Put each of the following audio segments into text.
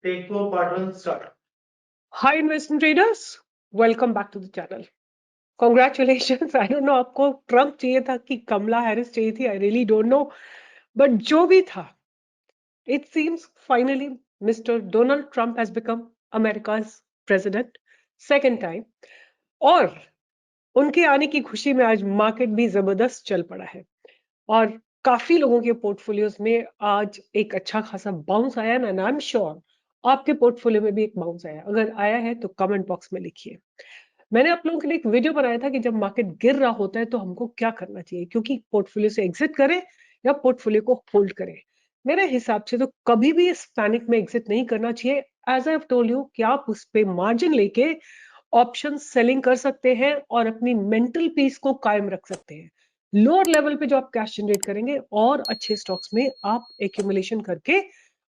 Take 4 part 1 start. Hi investment traders, welcome back to the channel. Congratulations. I don't know आपको Trump चाहिए था कि कमला Harris चाहिए थी. I really don't know. But जो भी था, it seems finally Mr. Donald Trump has become America's president second time. और उनके आने की खुशी में आज मार्केट भी जबरदस्त चल पड़ा है और काफी लोगों के पोर्टफोलियोज में आज एक अच्छा खासा बाउंस आया ना. आई एम श्योर आपके पोर्टफोलियो में भी एक बाउंस आया. अगर आया है तो कमेंट बॉक्स में लिखिए. मैंने आप लोगों के लिए एक वीडियो बनाया था कि जब मार्केट गिर रहा होता है तो हमको क्या करना चाहिए, क्योंकि पोर्टफोलियो से एग्जिट करें या पोर्टफोलियो को होल्ड करें. मेरे हिसाब से तो कभी भी इस पैनिक में एग्जिट नहीं करना चाहिए. As I have told you कि आप उस पे मार्जिन लेके ऑप्शन सेलिंग कर सकते हैं और अपनी मेंटल पीस को कायम रख सकते हैं. लोअर लेवल पे जो आप कैश जनरेट करेंगे और अच्छे स्टॉक्स में आप एक्यूमुलेशन करके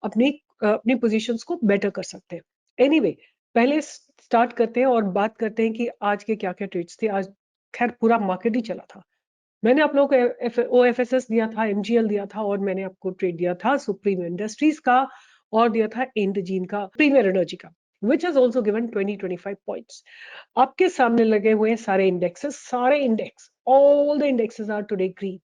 अपनी अपनी पोजीशंस को बेटर कर सकते हैं. एनीवे, पहले स्टार्ट करते हैं और बात करते हैं कि आज के क्या क्या ट्रेड्स थे. आज खैर पूरा मार्केट ही चला था. मैंने आप लोगों को OFSS दिया था, MGL दिया था और मैंने आपको ट्रेड दिया था सुप्रीम इंडस्ट्रीज का और दिया था इंडजीन का, प्रीमियर एनर्जी का, which has also given 20-25 points. आपके सामने लगे हुए हैं सारे इंडेक्सेस, सारे index, all the indexes are today green.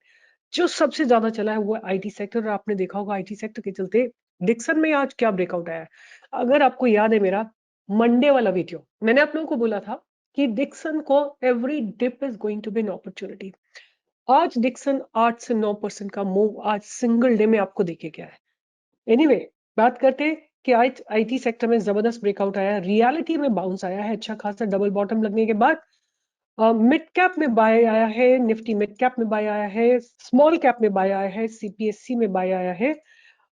जो सबसे ज्यादा चला है वो आईटी सेक्टर. और आपने देखा होगा आईटी सेक्टर के चलते डिक्सन में आज क्या ब्रेकआउट आया है. अगर आपको याद है मेरा मंडे वाला वीडियो, मैंने आप लोगों को बोला था कि डिक्सन को every dip is going to be an opportunity. आज डिक्सन 8 से 9% का मूव आज सिंगल डे में आपको देखे गया है. एनीवे, बात करते हैं कि आज आईटी सेक्टर में जबरदस्त ब्रेकआउट आया है, रियलिटी में बाउंस आया है अच्छा खासा डबल बॉटम लगने के बाद. मिड कैप में बाय आया है, निफ्टी मिड कैप में बाय आया है, स्मॉल कैप में बाय आया है, सीपीएससी में बाय आया है,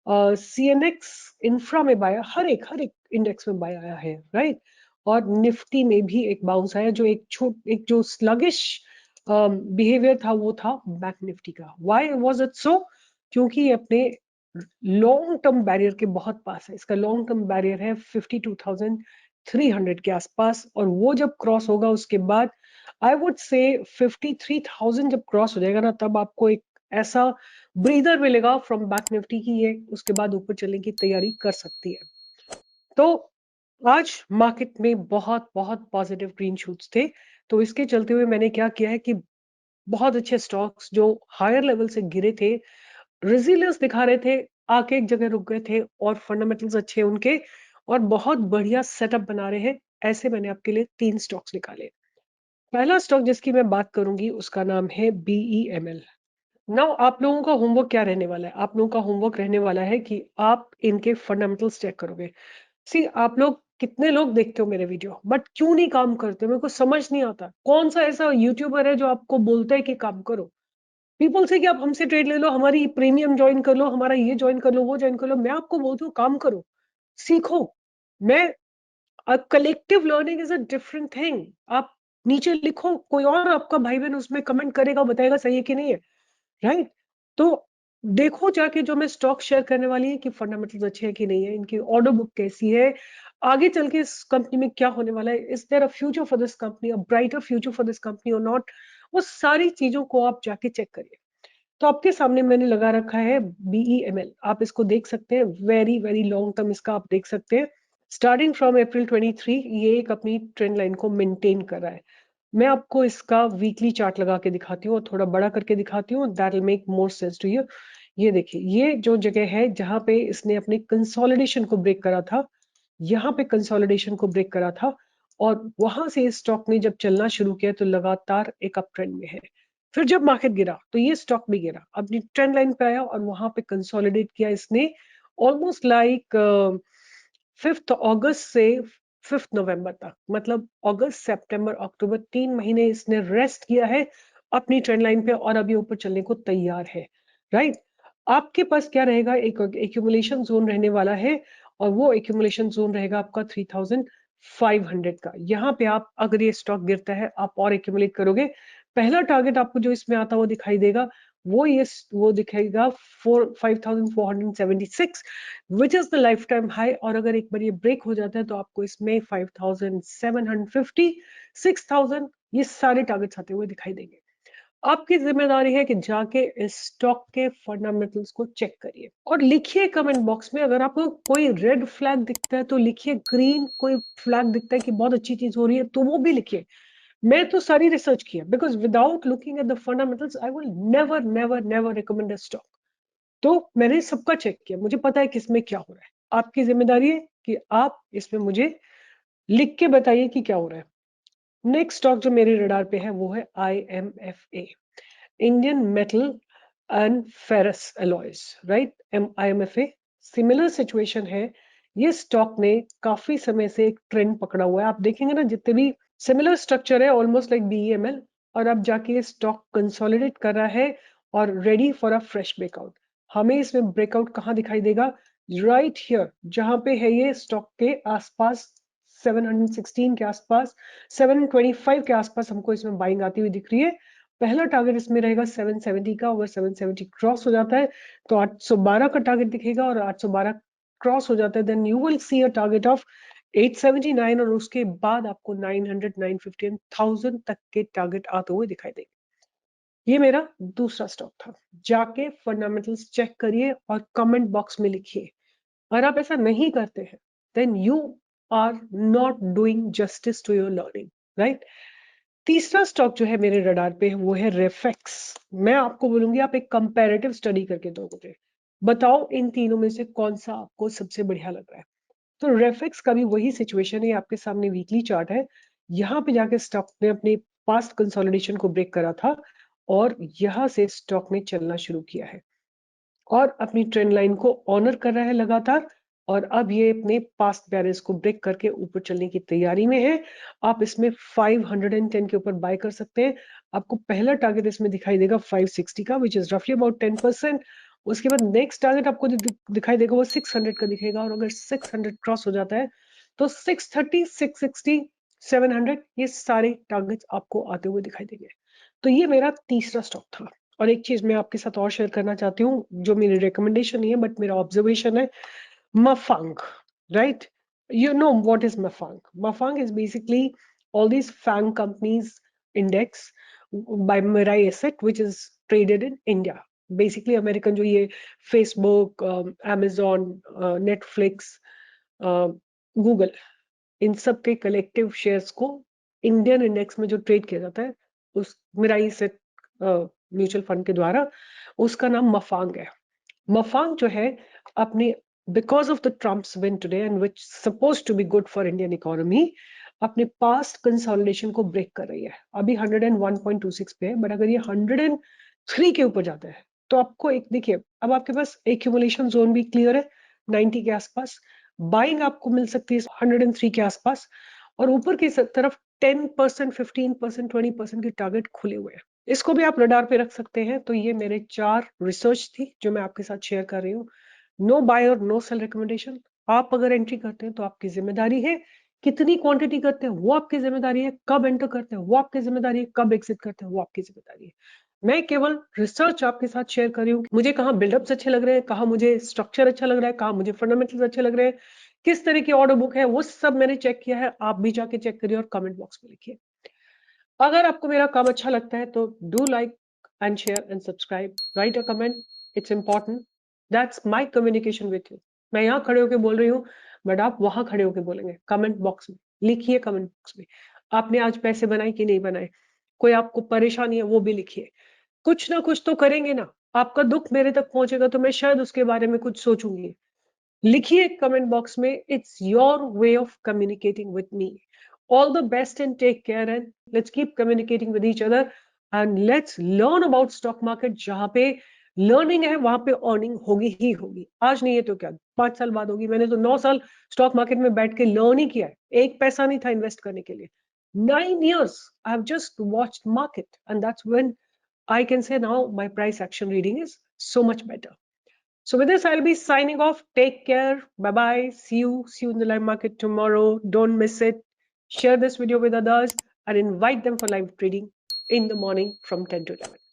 सीएनएक्स इंफ्रा में बाय, हर एक इंडेक्स में बाय आया है, राइट. और निफ्टी में भी एक बाउंस आया, जो एक जो स्लगिश बिहेवियर था वो था बैंक निफ्टी का. Why was it so? क्योंकि ये अपने लॉन्ग टर्म बैरियर के बहुत पास है. इसका लॉन्ग टर्म बैरियर है 52,300 के आसपास और वो जब क्रॉस होगा उसके बाद आई वुड से 53,000 जब क्रॉस हो जाएगा ना, तब आपको एक ऐसा ब्रीदर मिलेगा फ्रॉम बैंक निफ्टी की ये उसके बाद ऊपर चलने की तैयारी कर सकती है. तो आज मार्केट में बहुत बहुत पॉजिटिव ग्रीन शूट्स थे. तो इसके चलते हुए मैंने क्या किया है कि बहुत अच्छे स्टॉक्स जो हायर लेवल से गिरे थे, रेजिलियंस दिखा रहे थे, आके एक जगह रुक गए थे और फंडामेंटल्स अच्छे उनके और बहुत बढ़िया सेटअप बना रहे हैं, ऐसे मैंने आपके लिए 3 स्टॉक्स निकाले. पहला स्टॉक जिसकी मैं बात करूंगी उसका नाम है BEML. नाउ आप लोगों का होमवर्क क्या रहने वाला है? आप लोगों का होमवर्क रहने वाला है कि आप इनके फंडामेंटल्स चेक करोगे. सी, आप लोग कितने लोग देखते हो मेरे वीडियो बट क्यों नहीं काम करते? मेरे को समझ नहीं आता कौन सा ऐसा यूट्यूबर है जो आपको बोलता है कि काम करो. पीपल से कि आप हमसे ट्रेड ले लो, हमारी प्रीमियम ज्वाइन कर लो, हमारा ये ज्वाइन कर लो, वो ज्वाइन कर लो. मैं आपको बोलती हूँ काम करो, सीखो. मैं collective learning is a different thing. आप नीचे लिखो, कोई और आपका भाई बहन उसमें कमेंट करेगा, बताएगा सही है कि नहीं है, राइट. तो देखो जाके जो मैं स्टॉक शेयर करने वाली है कि फंडामेंटल्स अच्छे हैं कि नहीं है, इनकी ऑर्डर बुक कैसी है, आगे चल के इस कंपनी में क्या होने वाला है, is there a future for this company, a brighter future for this company और नॉट. वो सारी चीजों को आप जाके चेक करिए. तो आपके सामने मैंने लगा रखा है BEML. आप इसको देख सकते हैं, वेरी वेरी लॉन्ग टर्म इसका आप देख सकते हैं. स्टार्टिंग फ्रॉम अप्रैल 23 ये एक अपनी ट्रेंड लाइन को मेंटेन कर रहा है. मैं आपको इसका वीकली चार्ट लगा के दिखाती हूँ और थोड़ा बड़ा करके दिखाती हूँ, that will make more sense to you. ये देखिए, ये जो जगह है जहां पे इसने अपने कंसोलिडेशन को ब्रेक करा था, यहाँ पे कंसोलिडेशन को ब्रेक करा था और वहां से इस स्टॉक ने जब चलना शुरू किया तो लगातार एक अप ट्रेंड में है. फिर जब मार्केट गिरा तो ये स्टॉक भी गिरा, अपनी ट्रेंड लाइन पे आया और वहां पे कंसोलिडेट किया इसने ऑलमोस्ट लाइक 5 अगस्त से 5 नवंबर तक, मतलब अगस्त सितंबर अक्टूबर 3 महीने इसने रेस्ट किया है अपनी ट्रेंड लाइन पे और अभी ऊपर चलने को तैयार है, राइट. आपके पास क्या रहेगा, एक एक्यूमुलेशन जोन रहने वाला है और वो एक्यूमुलेशन जोन रहेगा आपका 3,500 का. यहाँ पे आप अगर ये स्टॉक गिरता है आप और एक्यूमुलेट करोगे. पहला टारगेट आपको जो इसमें आता है वो दिखाई देगा, वो दिखाएगा 5,476 which is the life time high. और अगर एक बार ये ब्रेक हो जाता है तो आपको इसमें 5,750, 6,000 ये सारे टारगेट्स आते हुए दिखाई देंगे. आपकी जिम्मेदारी है कि जाके इस स्टॉक के फंडामेंटल्स को चेक करिए और लिखिए कमेंट बॉक्स में। अगर आपको कोई रेड फ्लैग दिखता है तो लिखिए, ग्रीन कोई फ्लैग दिखता है कि बहुत अच्छी चीज हो रही है तो वो भी लिखिए। मैं तो सारी रिसर्च किया, because without looking at the fundamentals I will never never never recommend a stock. तो मैंने सबका चेक किया, मुझे पता है किसमें क्या हो रहा है। आपकी जिम्मेदारी है कि आप इसमें मुझे लिख के बताइए कि क्या हो रहा है। नेक्स्ट स्टॉक जो मेरे रडार पे है वो है IMFA, Indian metal and ferrous alloys, right. IMFA similar situation है। ये स्टॉक ने काफी समय से एक ट्रेंड पकड़ा हुआ है। आप देखेंगे ना, जितने भी सिमिलर स्ट्रक्चर है ऑलमोस्ट लाइक BEML, और अब जाके ये स्टॉक कंसोलिडेट कर रहा है और ready for a fresh breakout. हमें इसमें ब्रेकआउट कहाँ दिखाई देगा? राइट हियर, जहां पे है ये स्टॉक के आसपास 716 के आसपास, 725 के आसपास हमको इसमें बाइंग आती हुई दिख रही है। पहला टारगेट इसमें रहेगा 770 का। अगर 770 क्रॉस हो जाता है तो 812 का टारगेट दिखेगा, और 812 क्रॉस हो जाता है then you will see a target of 879, और उसके बाद आपको 900, 950, 1000 तक के टारगेट आते हुए दिखाई देंगे। ये मेरा दूसरा स्टॉक था। जाके फंडामेंटल्स चेक करिए और कमेंट बॉक्स में लिखिए। अगर आप ऐसा नहीं करते हैं then you are not doing justice to your learning, right. तीसरा स्टॉक जो है मेरे रडार पे वो है रेफेक्स। मैं आपको बोलूंगी आप एक कंपैरेटिव स्टडी करके दो मुझे, बताओ इन तीनों में से कौन सा आपको सबसे बढ़िया लग रहा है। तो रेफेक्स का भी वही सिचुएशन है, आपके सामने वीकली चार्ट है। यहाँ पे जाके स्टॉक ने अपने पास्ट कंसोलिडेशन को ब्रेक करा था और यहाँ से स्टॉक ने चलना शुरू किया है और अपनी ट्रेंड लाइन को ऑनर कर रहा है लगातार। और अब ये अपने पास्ट बैरियर्स को ब्रेक करके ऊपर चलने की तैयारी में है। आप इसमें 510 के ऊपर बाय कर सकते हैं। आपको पहला टारगेट इसमें दिखाई देगा 560 का, विच इज रफली अबाउट 10%। उसके बाद नेक्स्ट टारगेट आपको दिखाई देगा वो 600 का दिखेगा, और अगर 600 क्रॉस हो जाता है तो 630, 660, 700 ये सारे टारगेट्स आपको आते हुए दिखाई देंगे। तो ये मेरा तीसरा स्टॉक था। और एक चीज मैं आपके साथ और शेयर करना चाहती हूँ, जो मेरी रिकमेंडेशन नहीं है बट मेरा ऑब्जर्वेशन है। मफांग, right. You know what is Mafang? Mafang is basically all these FANG companies index by Mirai Asset, which is traded in India. Basically American जो ये Facebook, Amazon, Netflix, Google, इन सब के collective shares को Indian index में जो trade किया जाता है उस मिराई सेट म्यूचुअल फंड के द्वारा, उसका नाम मफांग है। मफांग जो है अपने because of the Trump's win today and which suppose to be good for Indian economy, अपने पास्ट कंसोलिडेशन को ब्रेक कर रही है। अभी 101.26 पे है, बट अगर ये 103 के ऊपर जाता है तो आपको एक देखिए, अब आपके पास एक्यूमुलेशन जोन भी क्लियर है 90 के आसपास। बाइंग आपको मिल सकती है 103 के आसपास, और ऊपर की तरफ 10%, 15%, 20% की टारगेट खुले हुए हैं। इसको भी आप रडार पे रख सकते हैं। तो ये मेरे 4 रिसर्च थी जो मैं आपके साथ शेयर कर रही हूँ। नो बाय और नो सेल रिकमेंडेशन। आप अगर एंट्री करते हैं तो आपकी जिम्मेदारी है, कितनी क्वांटिटी करते हैं वो आपकी जिम्मेदारी है, कब एंटर करते हैं वो आपकी जिम्मेदारी है, कब एग्जिट करते हैं वो आपकी जिम्मेदारी है। मैं केवल रिसर्च आपके साथ शेयर कर रही हूँ। मुझे कहाँ बिल्डअप्स अच्छे लग रहे हैं, कहाँ मुझे स्ट्रक्चर अच्छा लग रहा है, कहाँ मुझे फंडामेंटल्स अच्छे लग रहे हैं, किस तरह की ऑर्डर बुक है, वो सब मैंने चेक किया है। आप भी जाके चेक करिए और कमेंट बॉक्स में लिखिए। अगर आपको मेरा काम अच्छा लगता है तो do like and share and subscribe, right a comment, it's important. That's my communication with you. मैं यहाँ खड़े होकर बोल रही हूँ बट आप वहां खड़े होकर बोलेंगे। कमेंट बॉक्स में लिखिए, कमेंट बॉक्स में आपने आज पैसे बनाए कि नहीं बनाए, कोई आपको परेशानी है वो भी लिखिए। कुछ ना कुछ तो करेंगे ना। आपका दुख मेरे तक पहुंचेगा तो मैं शायद उसके बारे में कुछ सोचूंगी। लिखिए कमेंट बॉक्स में। It's your way of communicating with me. All the best and take care, and let's keep communicating with each other, and let's learn about stock market. जहां पे लर्निंग है वहां पे अर्निंग होगी ही होगी। आज नहीं है तो क्या 5 साल बाद होगी। मैंने तो 9 साल स्टॉक मार्केट में बैठ के लर्न ही किया है, एक पैसा नहीं था इन्वेस्ट करने के लिए। 9 years I have just watched market, and that's when I can say now my price action reading is so much better. So with this, I'll be signing off. Take care. Bye-bye. See you. See you in the live market tomorrow. Don't miss it. Share this video with others and invite them for live trading in the morning from 10 to 11.